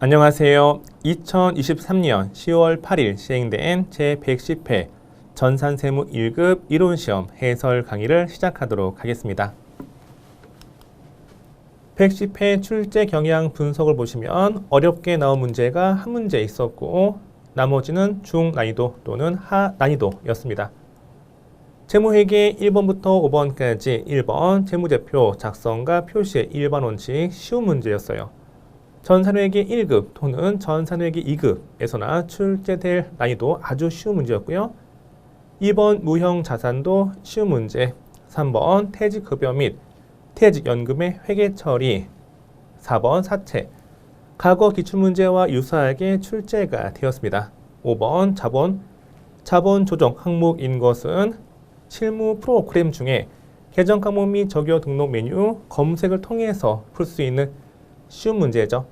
안녕하세요. 2023년 10월 8일 시행된 제110회 전산세무 1급 이론시험 해설 강의를 시작하도록 하겠습니다. 110회 출제 경향 분석을 보시면 어렵게 나온 문제가 한 문제 있었고 나머지는 중난이도 또는 하난이도였습니다. 재무회계 1번부터 5번까지 1번 재무제표 작성과 표시의 일반 원칙 쉬운 문제였어요. 전산회계 1급 또는 전산회계 2급에서나 출제될 난이도 아주 쉬운 문제였고요. 2번 무형자산도 쉬운 문제, 3번 퇴직급여 및 퇴직연금의 회계 처리, 4번 사채, 과거 기출문제와 유사하게 출제가 되었습니다. 5번 자본 조정 항목인 것은 실무 프로그램 중에 계정 과목 및 적요 등록 메뉴 검색을 통해서 풀 수 있는 쉬운 문제죠.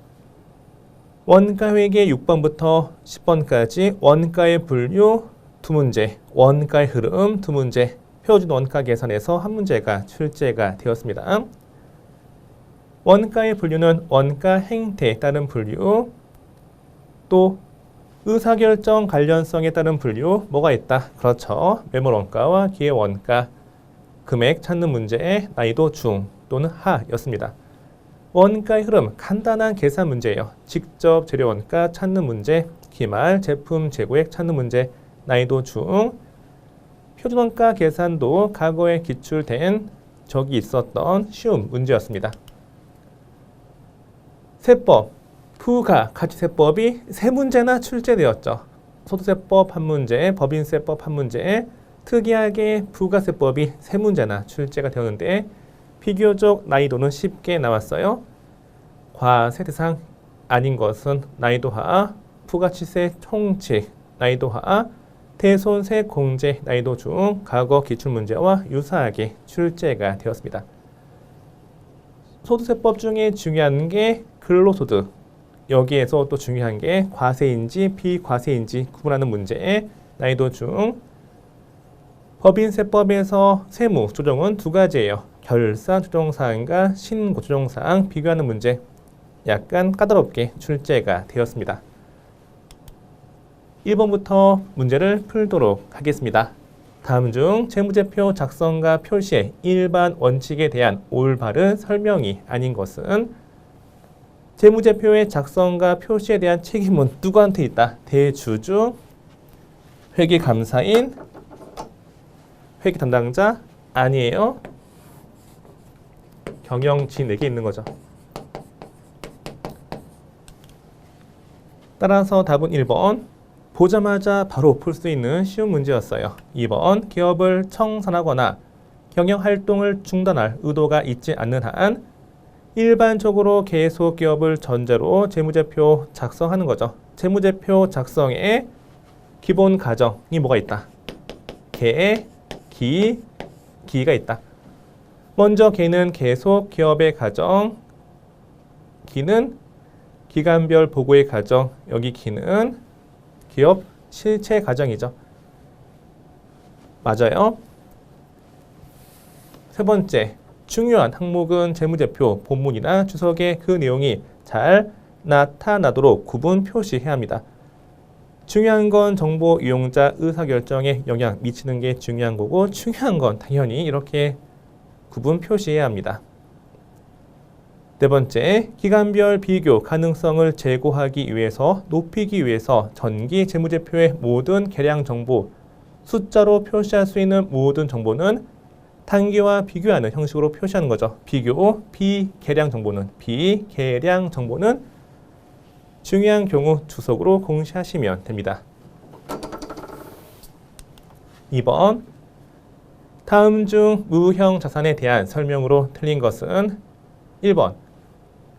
원가회계 6번부터 10번까지 원가의 분류 2문제, 원가의 흐름 2문제, 표준 원가 계산에서 한 문제가 출제가 되었습니다. 원가의 분류는 원가 행태에 따른 분류, 또 의사결정 관련성에 따른 분류 뭐가 있다? 그렇죠. 매물원가와 기회원가, 금액 찾는 문제의 난이도 중 또는 하였습니다. 원가의 흐름, 간단한 계산 문제예요. 직접 재료원가 찾는 문제, 기말 제품 재고액 찾는 문제, 난이도 중. 표준원가 계산도 과거에 기출된 적이 있었던 쉬운 문제였습니다. 세법, 부가가치세법이 3문제나 출제되었죠. 소득세법 1문제, 법인세법 1문제, 특이하게 부가세법이 3문제나 출제가 되었는데 비교적 난이도는 쉽게 나왔어요. 과세 대상 아닌 것은 난이도 하, 부가치세 총칙 난이도 하, 대손세 공제 난이도 중 과거 기출문제와 유사하게 출제가 되었습니다. 소득세법 중에 중요한 게 근로소득, 여기에서 또 중요한 게 과세인지 비과세인지 구분하는 문제의 난이도 중. 법인세법에서 세무 조정은 2가지예요. 결산 조정사항과 신고 조정사항 비교하는 문제, 약간 까다롭게 출제가 되었습니다. 1번부터 문제를 풀도록 하겠습니다. 다음 중 재무제표 작성과 표시의 일반 원칙에 대한 올바른 설명이 아닌 것은 재무제표의 작성과 표시에 대한 책임은 누구한테 있다? 대주주, 회계감사인, 회계 담당자 아니에요. 경영진에게 있는 거죠. 따라서 답은 1번. 보자마자 바로 풀 수 있는 쉬운 문제였어요. 2번. 기업을 청산하거나 경영활동을 중단할 의도가 있지 않는 한 일반적으로 계속 기업을 전제로 재무제표 작성하는 거죠. 재무제표 작성에 기본 가정이 뭐가 있다? 개, 기가 있다. 먼저 개는 계속 기업의 가정, 기는 기간별 보고의 가정, 여기 기는 기업 실체 가정이죠. 맞아요. 세 번째, 중요한 항목은 재무제표 본문이나 주석에 그 내용이 잘 나타나도록 구분 표시해야 합니다. 중요한 건 정보 이용자 의사결정에 영향 미치는 게 중요한 거고, 중요한 건 당연히 이렇게 구분 표시해야 합니다. 네 번째, 기간별 비교 가능성을 제고하기 위해서, 높이기 위해서 전기 재무제표의 모든 계량 정보, 숫자로 표시할 수 있는 모든 정보는 단기와 비교하는 형식으로 표시하는 거죠. 비교, 비계량 정보는 중요한 경우 주석으로 공시하시면 됩니다. 2번, 다음 중 무형 자산에 대한 설명으로 틀린 것은 1번,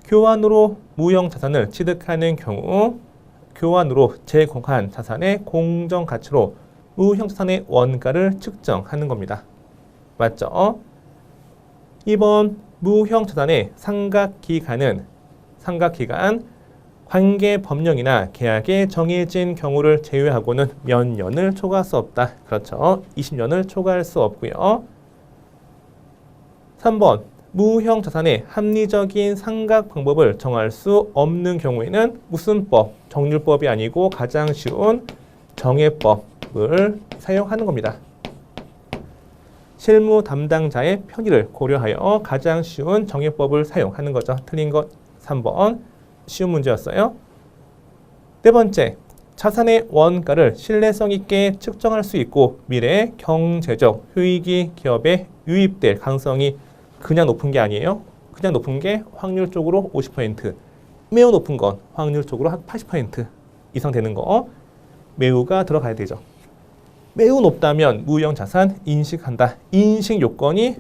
교환으로 무형 자산을 취득하는 경우 교환으로 제공한 자산의 공정가치로 무형 자산의 원가를 측정하는 겁니다. 맞죠? 2번, 무형 자산의 상각기간, 관계법령이나 계약에 정해진 경우를 제외하고는 몇 년을 초과할 수 없다. 그렇죠. 20년을 초과할 수 없고요. 3번, 무형 자산의 합리적인 상각 방법을 정할 수 없는 경우에는 무슨 법? 정률법이 아니고 가장 쉬운 정해법을 사용하는 겁니다. 실무 담당자의 편의를 고려하여 가장 쉬운 정해법을 사용하는 거죠. 틀린 것 3번 쉬운 문제였어요. 네 번째, 자산의 원가를 신뢰성 있게 측정할 수 있고 미래 경제적 효익이 기업에 유입될 가능성이 그냥 높은 게 아니에요. 그냥 높은 게 확률적으로 50%, 매우 높은 건 확률적으로 한 80% 이상 되는 거, 매우가 들어가야 되죠. 매우 높다면 무형 자산 인식한다. 인식 요건이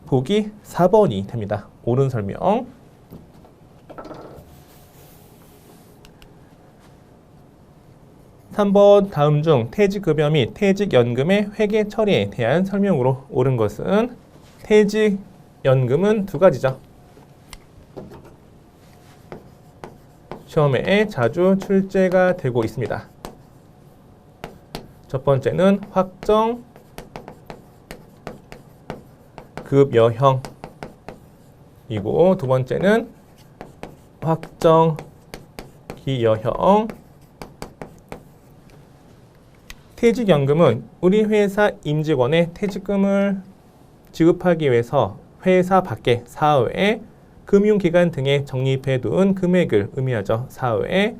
보기 4번이 됩니다. 옳은 설명. (3번) 다음 중 퇴직급여 및 퇴직연금의 회계 처리에 대한 설명으로 옳은 것은 퇴직연금은 두 가지죠. 시험에 자주 출제가 되고 있습니다. 첫 번째는 확정 급여형이고 두 번째는 확정 기여형. 퇴직연금은 우리 회사 임직원의 퇴직금을 지급하기 위해서 회사 밖에 사후에 금융기관 등에 적립해둔 금액을 의미하죠. 사후에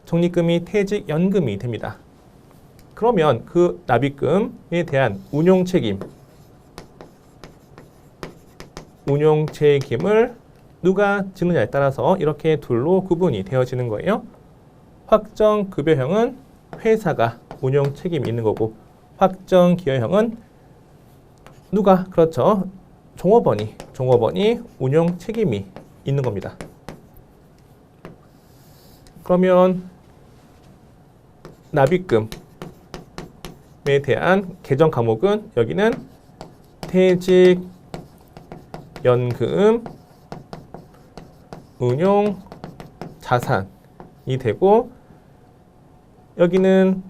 적립금이 퇴직연금이 됩니다. 그러면 그 납입금에 대한 운용책임을 누가 지느냐에 따라서 이렇게 둘로 구분이 되어지는 거예요. 확정급여형은 회사가 운용책임이 있는 거고 확정기여형은 누가? 그렇죠. 종업원이 운용책임이 있는 겁니다. 그러면 납입금에 대한 개정 과목은 여기는 퇴직연금 운용자산이 되고 여기는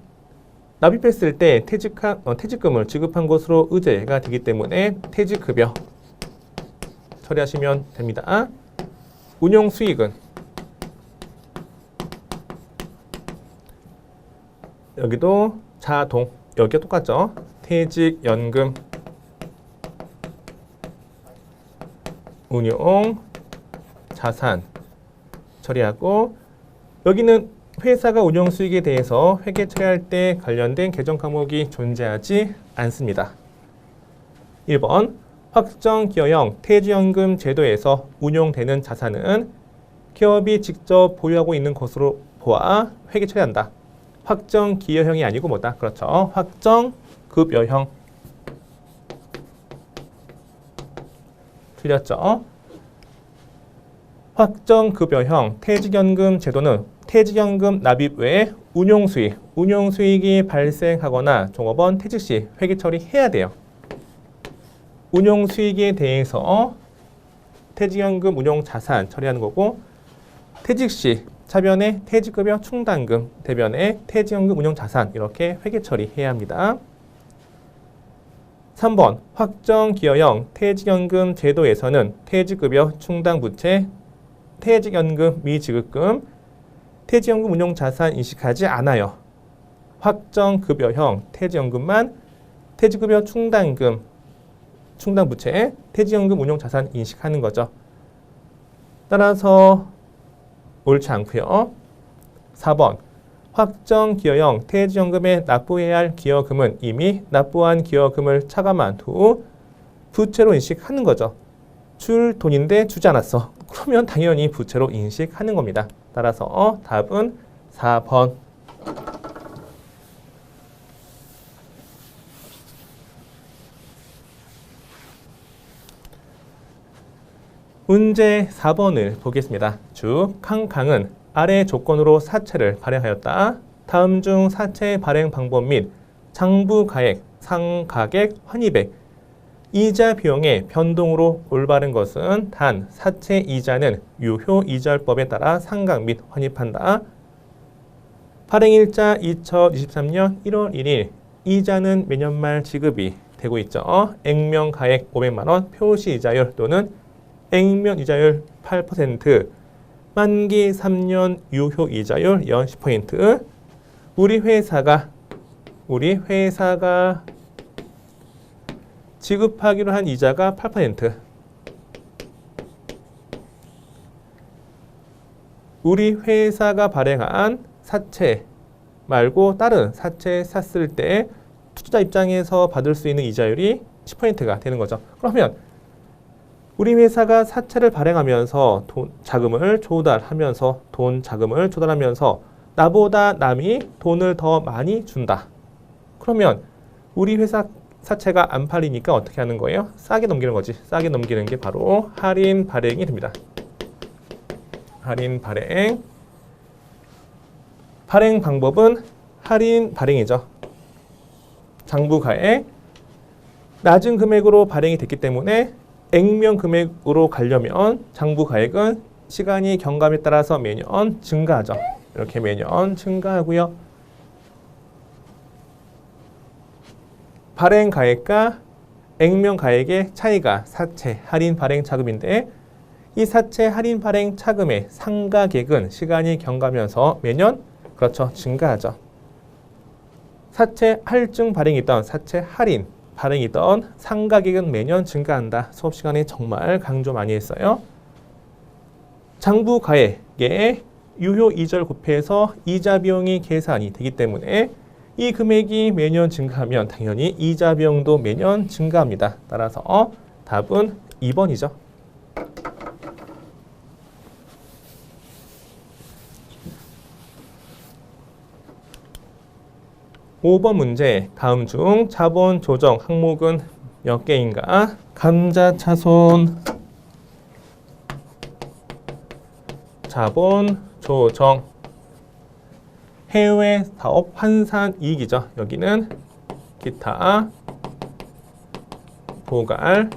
납입했을 때 퇴직금을 지급한 것으로 의제가 되기 때문에 퇴직급여 처리하시면 됩니다. 운용수익은 여기도 자동, 여기가 똑같죠. 퇴직연금 운용자산 처리하고 여기는 회사가 운용수익에 대해서 회계 처리할 때 관련된 개정 과목이 존재하지 않습니다. 1번 확정기여형 퇴직연금 제도에서 운용되는 자산은 기업이 직접 보유하고 있는 것으로 보아 회계 처리한다. 확정기여형이 아니고 뭐다? 그렇죠. 확정급여형. 틀렸죠? 확정급여형 퇴직연금 제도는 퇴직연금 납입 외에 운용수익이 발생하거나 종업원 퇴직 시 회계 처리해야 돼요. 운용수익에 대해서 퇴직연금 운용자산 처리하는 거고 퇴직 시 차변에 퇴직급여 충당금, 대변에 퇴직연금 운용자산 이렇게 회계 처리해야 합니다. 3번 확정기여형 퇴직연금 제도에서는 퇴직급여 충당부채, 퇴직연금 미지급금, 퇴직연금 운용자산 인식하지 않아요. 확정급여형 퇴직연금만 퇴직급여 충당금, 충당부채, 퇴직연금 운용자산 인식하는 거죠. 따라서 옳지 않고요. 4번 확정기여형 퇴직연금에 납부해야 할 기여금은 이미 납부한 기여금을 차감한 후 부채로 인식하는 거죠. 줄 돈인데 주지 않았어. 그러면 당연히 부채로 인식하는 겁니다. 따라서 답은 4번. 문제 4번을 보겠습니다. 주 캉캉은 아래 조건으로 사채를 발행하였다. 다음 중 사채 발행 방법 및 장부가액, 상가액, 환입액, 이자 비용의 변동으로 올바른 것은 단 사채 이자는 유효이자율법에 따라 상각 및 환입한다. 발행일자 2023년 1월 1일, 이자는 매년 말 지급이 되고 있죠. 액면 가액 500만 원, 표시 이자율 또는 액면 이자율 8%, 만기 3년 유효 이자율 연 10%. 우리 회사가 지급하기로 한 이자가 8%. 우리 회사가 발행한 사채 말고 다른 사채 샀을 때 투자자 입장에서 받을 수 있는 이자율이 10%가 되는 거죠. 그러면 우리 회사가 사채를 발행하면서 자금을 조달하면서 나보다 남이 돈을 더 많이 준다. 그러면 우리 회사 사채가 안 팔리니까 어떻게 하는 거예요? 싸게 넘기는 거지. 싸게 넘기는 게 바로 할인 발행이 됩니다. 할인 발행. 발행 방법은 할인 발행이죠. 장부가액 낮은 금액으로 발행이 됐기 때문에 액면 금액으로 가려면 장부가액은 시간이 경감에 따라서 매년 증가하죠. 이렇게 매년 증가하고요. 발행 가액과 액면 가액의 차이가 사채 할인 발행 차금인데 이 사채 할인 발행 차금의 상가액은 시간이 경과하면서 매년 그렇죠 증가하죠. 사채 할증 발행이던 사채 할인 발행이던 상가액은 매년 증가한다. 수업 시간에 정말 강조 많이 했어요. 장부 가액의 유효 이자를 곱해서 이자 비용이 계산이 되기 때문에 이 금액이 매년 증가하면 당연히 이자 비용도 매년 증가합니다. 따라서 답은 2번이죠. (5번) 문제. 다음 중 자본 조정 항목은 몇 개인가? 감자차손 자본 조정 해외 사업 환산 이익이죠. 여기는 기타 보갈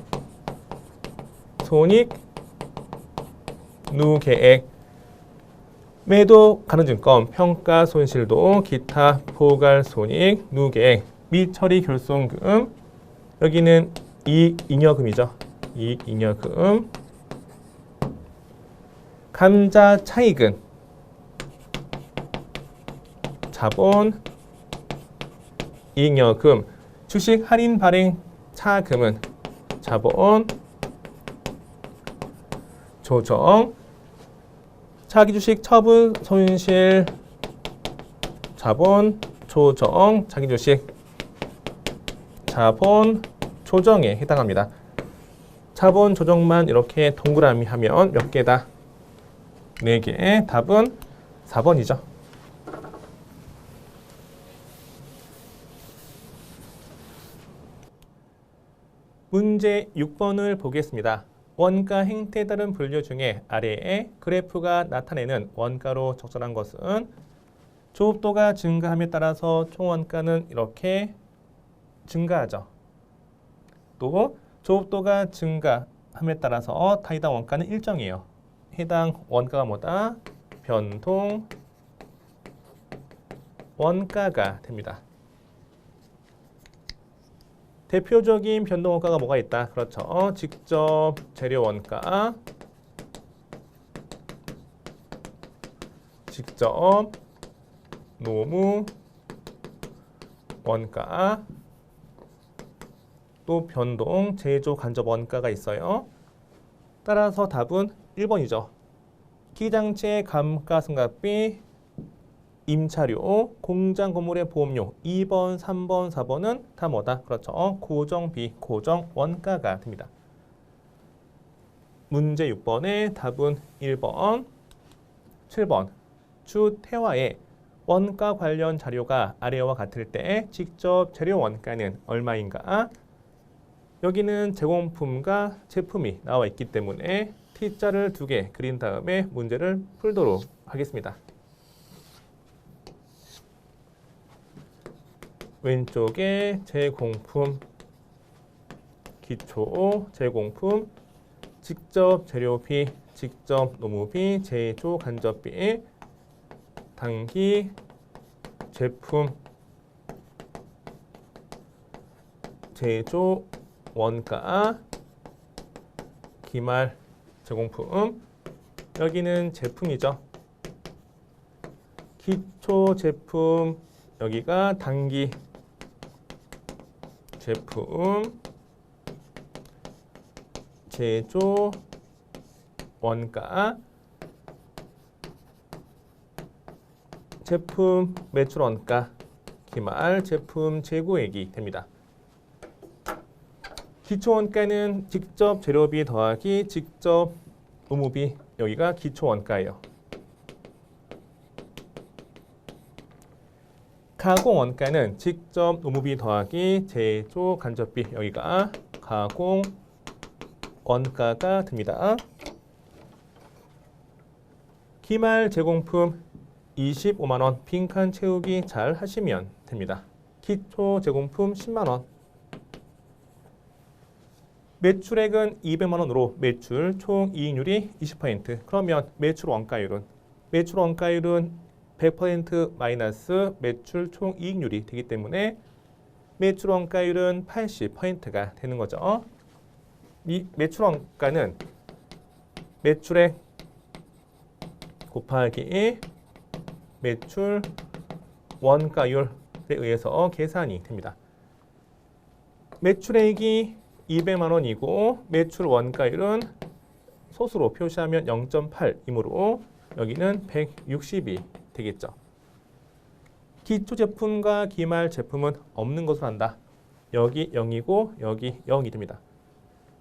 손익 누계액 매도 가능증권 평가 손실도 기타 포괄 손익 누계액 미처리 결손금 여기는 이익잉여금이죠. 이익잉여금 감자 차익은 자본 잉여금 주식 할인 발행 차금은 자본 조정 자기 주식 처분 손실 자본 조정 자기 주식 자본 조정에 해당합니다. 자본 조정만 이렇게 동그라미 하면 몇 개다? 4개. 답은 4번이죠. 문제 6번을 보겠습니다. 원가 행태에 따른 분류 중에 아래에 그래프가 나타내는 원가로 적절한 것은 조업도가 증가함에 따라서 총원가는 이렇게 증가하죠. 또 조업도가 증가함에 따라서 타이당 원가는 일정이에요. 해당 원가가 뭐다? 변동 원가가 됩니다. 대표적인 변동 원가가 뭐가 있다? 그렇죠. 직접 재료 원가, 직접 노무 원가, 또 변동 제조 간접 원가가 있어요. 따라서 답은 1번이죠. 기장치의 감가상각비, 임차료, 공장 건물의 보험료 2번, 3번, 4번은 다 뭐다? 그렇죠. 고정비, 고정 원가가 됩니다. 문제 6번의 답은 1번, 7번. 주태화의 원가 관련 자료가 아래와 같을 때 직접 재료 원가는 얼마인가? 여기는 제공품과 제품이 나와 있기 때문에 T자를 2개 그린 다음에 문제를 풀도록 하겠습니다. 왼쪽에 제공품, 기초 제공품, 직접 재료비, 직접 노무비, 제조 간접비, 단기 제품, 제조 원가 기말 제공품. 여기는 제품이죠. 기초 제품, 여기가 단기 제품, 제조 원가, 제품 매출 원가, 기말 제품 재고액이 됩니다. 기초 원가는 직접 재료비 더하기 직접 의무비, 여기가 기초 원가예요. 가공 원가는 직접 의무비 더하기 제조 간접비, 여기가 가공 원가가 됩니다. 기말 제공품 25만 원, 빈칸 채우기 잘 하시면 됩니다. 기초 제공품 10만 원. 매출액은 200만 원으로 매출 총 이익률이 20%. 그러면 매출 원가율은 100% 마이너스 매출 총 이익률이 되기 때문에 매출 원가율은 80%가 되는 거죠. 이 매출 원가는 매출액 곱하기 매출 원가율에 의해서 계산이 됩니다. 매출액이 200만 원이고 매출 원가율은 소수로 표시하면 0.8이므로 여기는 160이 되겠죠. 기초 제품과 기말 제품은 없는 것으로 한다. 여기 0이고 여기 0이 됩니다.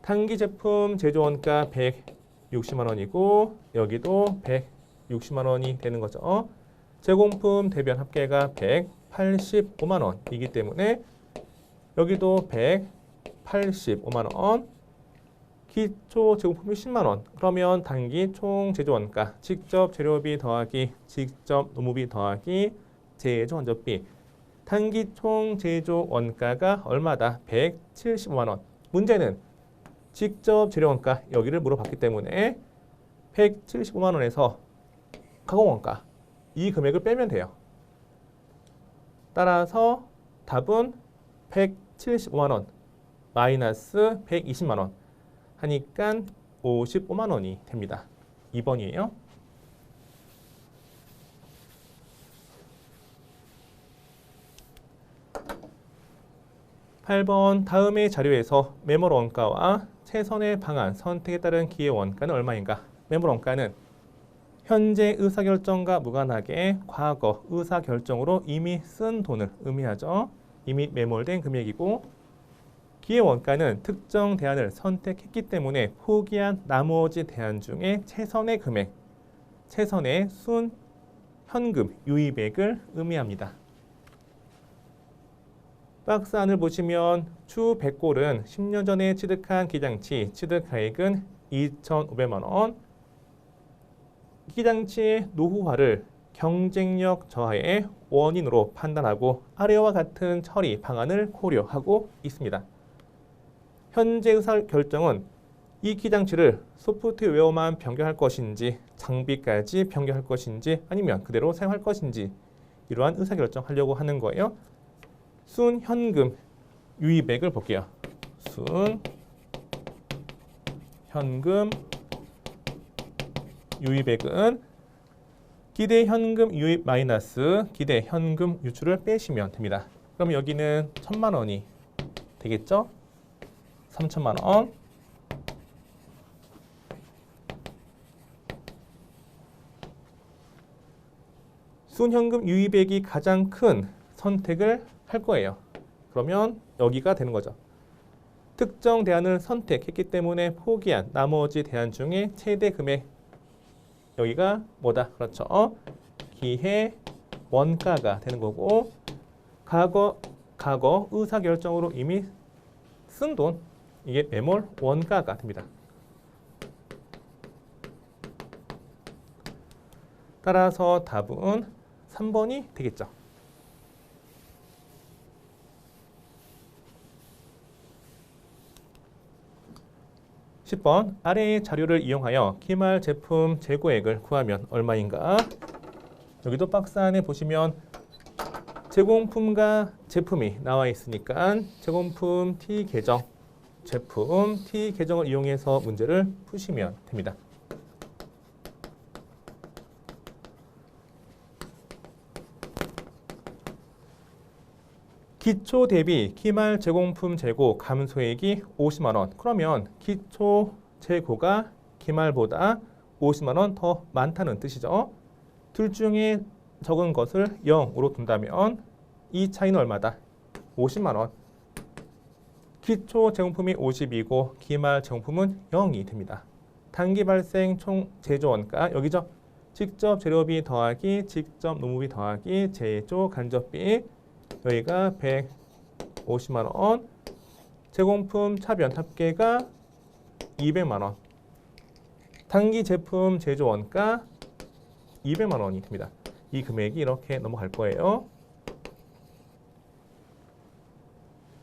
단기 제품 제조 원가 160만 원이고 여기도 160만 원이 되는 거죠. 제공품 대변 합계가 185만 원이기 때문에 여기도 185만 원, 기초 제공품이 10만 원. 그러면 단기 총 제조 원가, 직접 재료비 더하기 직접 노무비 더하기 제조 간접비, 단기 총 제조 원가가 얼마다? 175만 원. 문제는 직접 재료 원가 여기를 물어봤기 때문에 175만 원에서 가공 원가 이 금액을 빼면 돼요. 따라서 답은 175만 원 마이너스 120만 원 하니까 55만 원이 됩니다. 2번이에요. 8번 다음의 자료에서 매몰 원가와 최선의 방안 선택에 따른 기회 원가는 얼마인가? 매몰 원가는 현재 의사결정과 무관하게 과거 의사결정으로 이미 쓴 돈을 의미하죠. 이미 매몰된 금액이고 기회 원가는 특정 대안을 선택했기 때문에 포기한 나머지 대안 중에 최선의 금액, 최선의 순 현금 유입액을 의미합니다. 박스 안을 보시면 추 100골은 10년 전에 취득한 기장치 취득가액은 2,500만 원. 기장치의 노후화를 경쟁력 저하의 원인으로 판단하고 아래와 같은 처리 방안을 고려하고 있습니다. 현재 의사결정은 이 기장치를 소프트웨어만 변경할 것인지 장비까지 변경할 것인지 아니면 그대로 사용할 것인지 이러한 의사결정 하려고 하는 거예요. 순 현금 유입액을 볼게요. 순 현금 유입액은 기대 현금 유입 마이너스 기대 현금 유출을 빼시면 됩니다. 그럼 여기는 1,000만 원이 되겠죠? 3,000만 원. 순현금 유입액이 가장 큰 선택을 할 거예요. 그러면 여기가 되는 거죠. 특정 대안을 선택했기 때문에 포기한 나머지 대안 중에 최대 금액 여기가 뭐다? 그렇죠. 기회 원가가 되는 거고 과거 의사결정으로 이미 쓴 돈 이게 매몰 원가가 됩니다. 따라서 답은 3번이 되겠죠. 10번 아래의 자료를 이용하여 기말 제품 재고액을 구하면 얼마인가? 여기도 박스 안에 보시면 제공품과 제품이 나와 있으니까 제공품 T 계정, 제품 T 계정을 이용해서 문제를 푸시면 됩니다. 기초 대비 기말 제공품 재고 감소액이 50만 원. 그러면 기초 재고가 기말보다 50만 원 더 많다는 뜻이죠. 둘 중에 적은 것을 0으로 둔다면 이 차이는 얼마다? 50만 원. 기초 제공품이 50이고 기말 제공품은 0이 됩니다. 단기 발생 총 제조 원가 여기죠. 직접 재료비 더하기 직접 노무비 더하기 제조 간접비 여기가 150만 원. 제공품 차변 합계가 200만 원. 단기 제품 제조 원가 200만 원이 됩니다. 이 금액이 이렇게 넘어갈 거예요.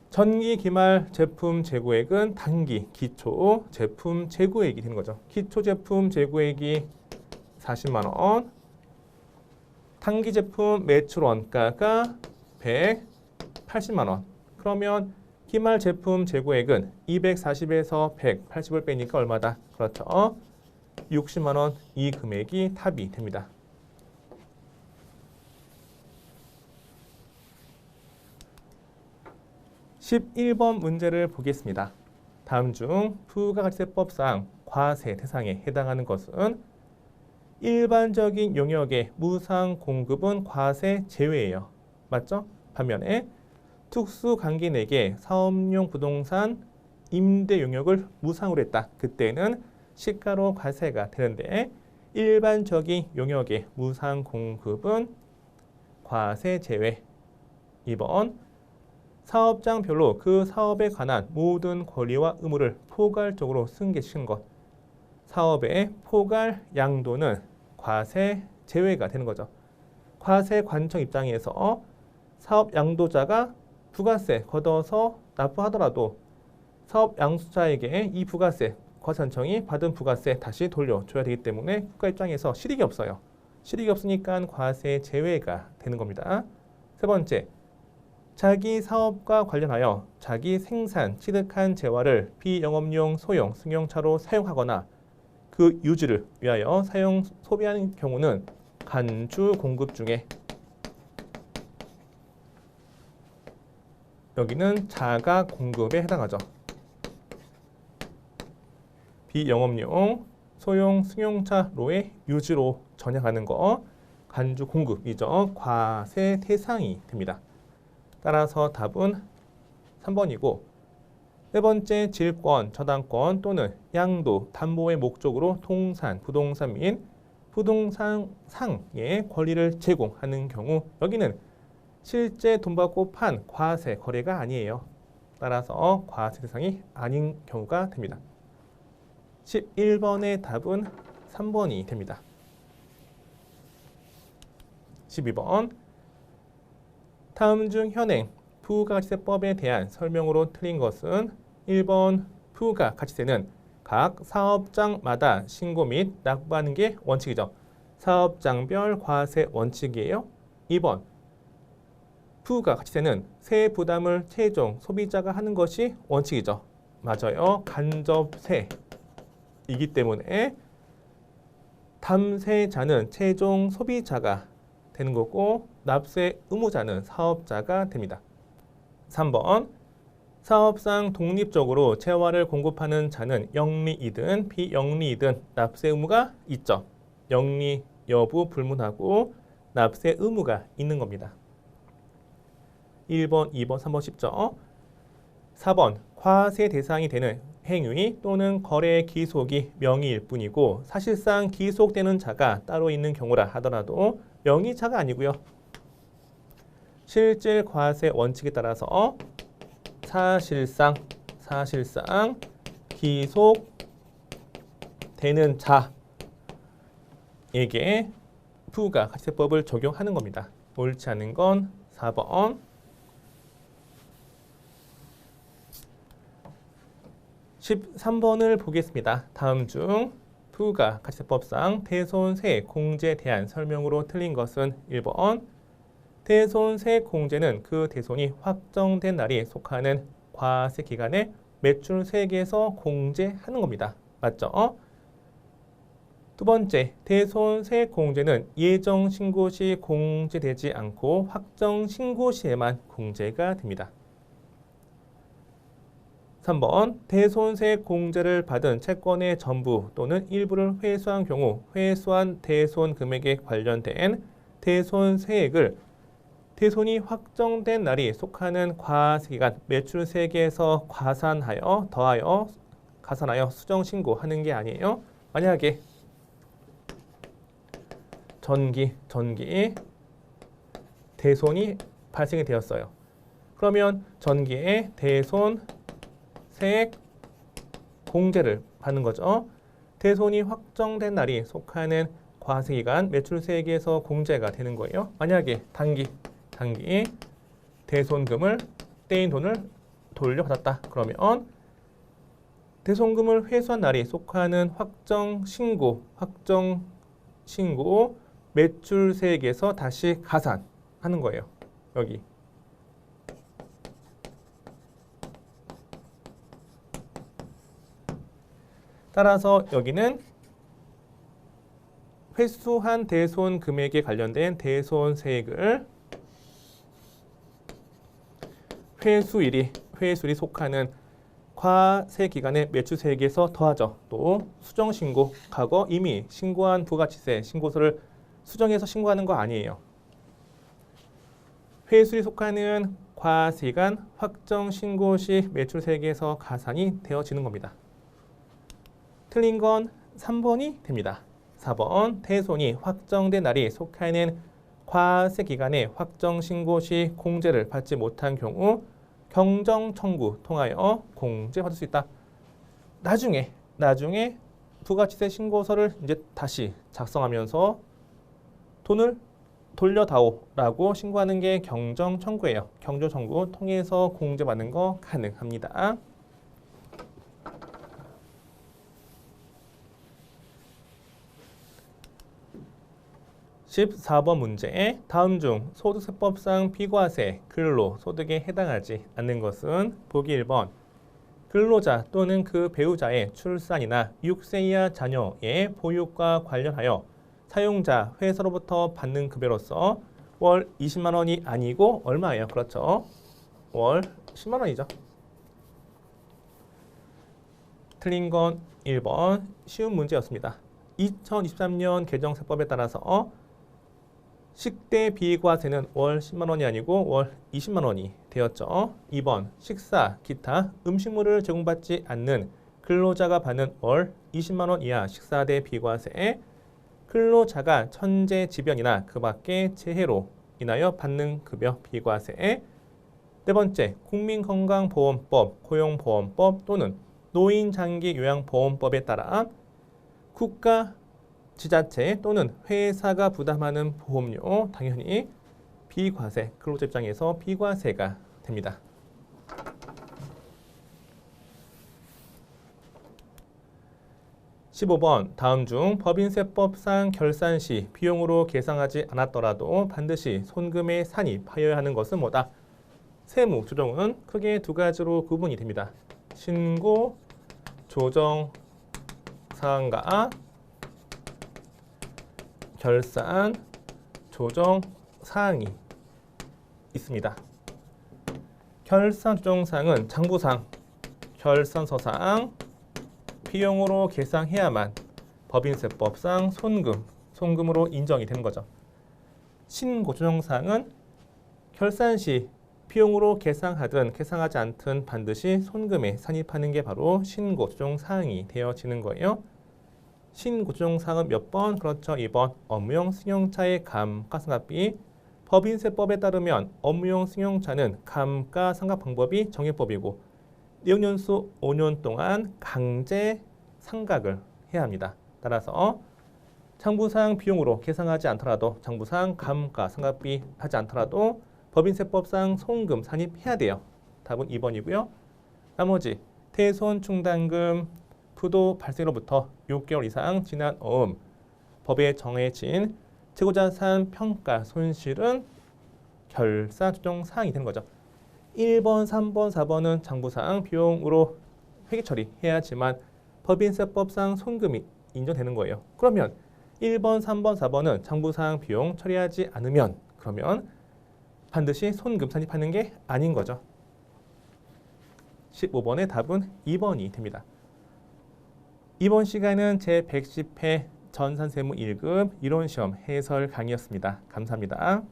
전기 기말 제품 재고액은 단기 기초 제품 재고액이 되는 거죠. 기초 제품 재고액이 40만 원. 단기 제품 매출 원가가 180만 원. 그러면 기말 제품 재고액은 240에서 180을 빼니까 얼마다? 그렇죠. 60만 원. 이 금액이 답이 됩니다. 11번 문제를 보겠습니다. 다음 중 부가가치세법상 과세 대상에 해당하는 것은 일반적인 용역의 무상 공급은 과세 제외예요. 맞죠? 반면에 특수관계인에게 사업용 부동산 임대 용역을 무상으로 했다. 그때는 시가로 과세가 되는데 일반적인 용역의 무상 공급은 과세 제외. 2번 사업장별로 그 사업에 관한 모든 권리와 의무를 포괄적으로 승계시키는 것. 사업의 포괄 양도는 과세 제외가 되는 거죠. 과세 관청 입장에서 사업 양도자가 부가세 걷어서 납부하더라도 사업 양수자에게 이 부가세, 과세관청이 받은 부가세 다시 돌려줘야 되기 때문에 국가 입장에서 실익이 없어요. 실익이 없으니까 과세 제외가 되는 겁니다. 세 번째, 자기 사업과 관련하여 자기 생산, 취득한 재화를 비영업용 소형 승용차로 사용하거나 그 유지를 위하여 사용, 소비하는 경우는 간주 공급 중에 여기는 자가 공급에 해당하죠. 비영업용 소형 승용차로의 유지로 전향하는 거 간주 공급이죠. 과세 대상이 됩니다. 따라서 답은 3번이고 네 번째 질권, 저당권 또는 양도, 담보의 목적으로 통산, 부동산 및 부동산 상의 권리를 제공하는 경우 여기는 실제 돈 받고 판 과세 거래가 아니에요. 따라서 과세 대상이 아닌 경우가 됩니다. 11번의 답은 3번이 됩니다. 12번 다음 중 현행 부가가치세법에 대한 설명으로 틀린 것은 1번 부가가치세는 각 사업장마다 신고 및 납부하는 게 원칙이죠. 사업장별 과세 원칙이에요. 2번 부가가치세는 세액 부담을 최종 소비자가 하는 것이 원칙이죠. 맞아요. 간접세이기 때문에 담세자는 최종 소비자가 되는 거고 납세 의무자는 사업자가 됩니다. 3번 사업상 독립적으로 재화를 공급하는 자는 영리이든 비영리이든 납세 의무가 있죠. 영리 여부 불문하고 납세 의무가 있는 겁니다. 1번, 2번, 3번 쉽죠? 4번 과세 대상이 되는 행위 또는 거래 기속이 명의일 뿐이고 사실상 기속되는 자가 따로 있는 경우라 하더라도 명의자가 아니고요. 실질 과세 원칙에 따라서 사실상 기속되는 자에게 부가가치세법을 적용하는 겁니다. 옳지 않은 건 4번. 13번을 보겠습니다. 다음 중 부가가치세법상 대손세액 공제에 대한 설명으로 틀린 것은 1번 대손세액 공제는 그 대손이 확정된 날이 속하는 과세 기간에 매출세액에서 공제하는 겁니다. 맞죠? 두 번째, 대손세액 공제는 예정 신고 시 공제되지 않고 확정 신고 시에만 공제가 됩니다. 3번, 대손세액 공제를 받은 채권의 전부 또는 일부를 회수한 경우 회수한 대손 금액에 관련된 대손세액을 대손이 확정된 날이 속하는 과세기간 매출세액에서 과산하여 더하여 가산하여 수정 신고하는 게 아니에요. 만약에 전기 대손이 발생이 되었어요. 그러면 전기에 대손세액 공제를 받는 거죠. 대손이 확정된 날이 속하는 과세기간 매출세액에서 공제가 되는 거예요. 만약에 단기 대손금을 떼인 돈을 돌려받았다. 그러면 대손금을 회수한 날이 속하는 확정 신고 매출세액에서 다시 가산하는 거예요. 여기. 따라서 여기는 회수한 대손 금액에 관련된 대손세액을 회수일이 속하는 과세 기간의 매출세액에서 더하죠. 또 수정신고, 과거 이미 신고한 부가치세 신고서를 수정해서 신고하는 거 아니에요. 회수일이 속하는 과세 기간 확정 신고 시 매출세액에서 가산이 되어지는 겁니다. 틀린 건 3번이 됩니다. 4번, 대손이 확정된 날이 속하는 과세 기간에 확정 신고 시 공제를 받지 못한 경우 경정 청구 통하여 공제받을 수 있다. 나중에 부가치세 신고서를 이제 다시 작성하면서 돈을 돌려다오라고 신고하는 게 경정 청구예요. 경정 청구 통해서 공제받는 거 가능합니다. 14번 문제, 다음 중 소득세법상 비과세, 근로소득에 해당하지 않는 것은 보기 1번, 근로자 또는 그 배우자의 출산이나 6세 이하 자녀의 보육과 관련하여 사용자, 회사로부터 받는 급여로서 월 20만 원이 아니고 얼마예요? 그렇죠. 월 10만 원이죠. 틀린 건 1번, 쉬운 문제였습니다. 2023년 개정세법에 따라서 식대 비과세는 월 10만 원이 아니고 월 20만 원이 되었죠. 2번, 식사, 기타, 음식물을 제공받지 않는 근로자가 받는 월 20만 원 이하 식사대 비과세, 근로자가 천재지변이나 그 밖의 재해로 인하여 받는 급여 비과세. 네 번째, 국민건강보험법, 고용보험법 또는 노인장기요양보험법에 따라 국가, 지자체 또는 회사가 부담하는 보험료 당연히 비과세, 근로자 입장에서 비과세가 됩니다. (15번) 다음 중 법인세법상 결산 시 비용으로 계상하지 않았더라도 반드시 손금에 산입하여야 하는 것은 뭐다? 세무 조정은 크게 두 가지로 구분이 됩니다. 신고 조정 사항과 결산 조정 사항이 있습니다. 결산 조정 사항은 장부상, 결산서상 비용으로 계상해야만 법인세법상 손금으로 인정이 되는 거죠. 신고 조정 사항은 결산 시 비용으로 계상하든 계상하지 않든 반드시 손금에 산입하는 게 바로 신고 조정 사항이 되어지는 거예요. 신고조정사항은 몇 번? 그렇죠. 2번. 업무용 승용차의 감가상각비. 법인세법에 따르면 업무용 승용차는 감가상각 방법이 정액법이고 내용연수 5년 동안 강제 상각을 해야 합니다. 따라서 장부상 비용으로 계상하지 않더라도 장부상 감가상각비 하지 않더라도 법인세법상 손금 산입해야 돼요. 답은 2번이고요. 나머지 대손 충당금 부도 발생으로부터 6개월 이상 지난 법에 정해진 재고자산 평가 손실은 결사 조정 사항이 되는 거죠. 1번, 3번, 4번은 장부상 비용으로 회계 처리해야지만 법인세법상 손금이 인정되는 거예요. 그러면 1번, 3번, 4번은 장부상 비용 처리하지 않으면 그러면 반드시 손금 산입하는 게 아닌 거죠. 15번의 답은 2번이 됩니다. 이번 시간은 제110회 전산세무 1급 이론시험 해설 강의였습니다. 감사합니다.